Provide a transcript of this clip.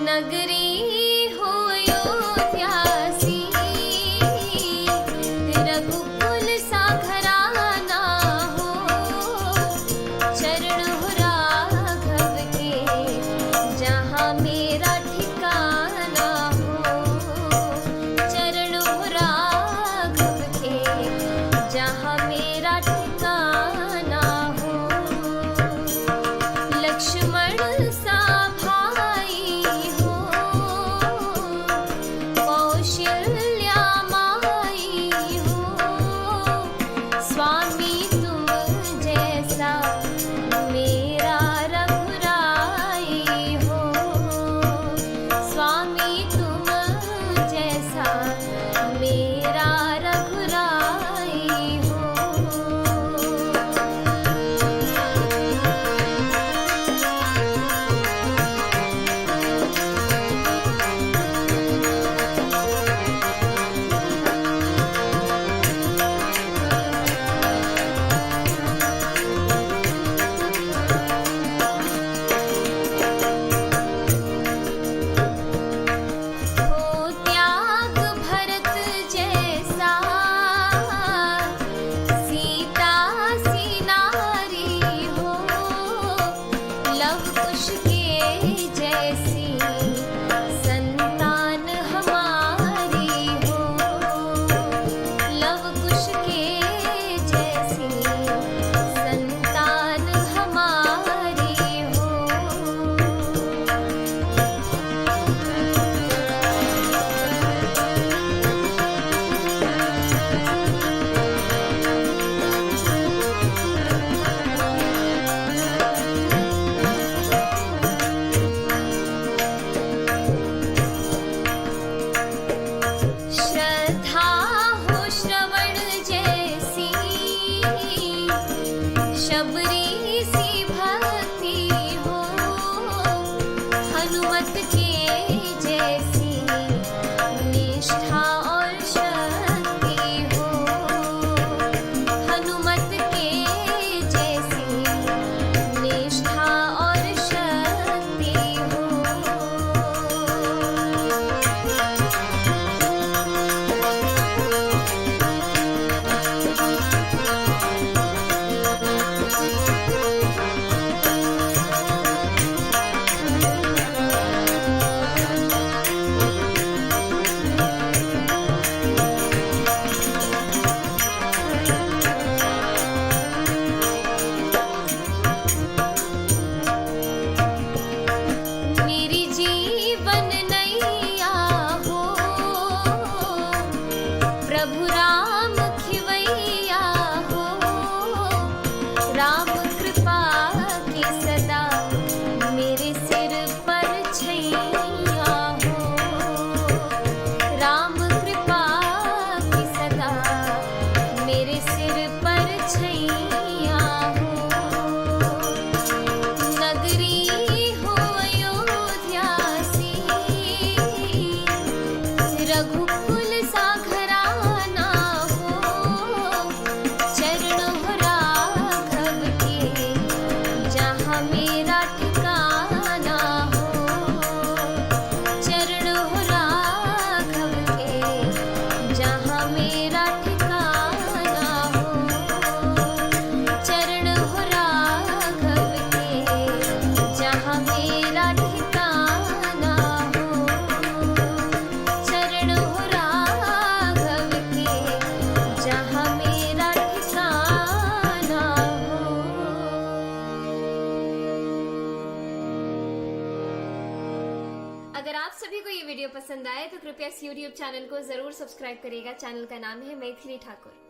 नगरी हो अयोध्यासी, रघुकुल सा घराना हो, चरण हो राघव के जहाँ मेरा ठिकाना हो, चरण हो राघव के जहाँ मेरा ठिकाना हो। लक्ष्मण सा शबरी सी भक्ति हो, हनुमत के जैसी निष्ठा और शक्ति हो, हनुमत के जैसी निष्ठा और शक्ति हो। प्रभु राम खिवैया हो, राम कृपा की सदा मेरे सिर पर छैया हो, राम कृपा की सदा मेरे सिर पर छैया हो। नगरी हो अयोध्यासी, रघुकुल सा मेरा ठिकाना हो, चरण हो राघव के जहाँ मेरा ठिकाना हो, चरण हो राघव के जहाँ मेरा ठिकाना हो, चरण हो राघव के जहाँ मेरा ठिकाना हो। अगर आप सभी को ये वीडियो पसंद आए तो कृपया इस YouTube चैनल को जरूर सब्सक्राइब करिएगा। चैनल का नाम है मैथिली ठाकुर।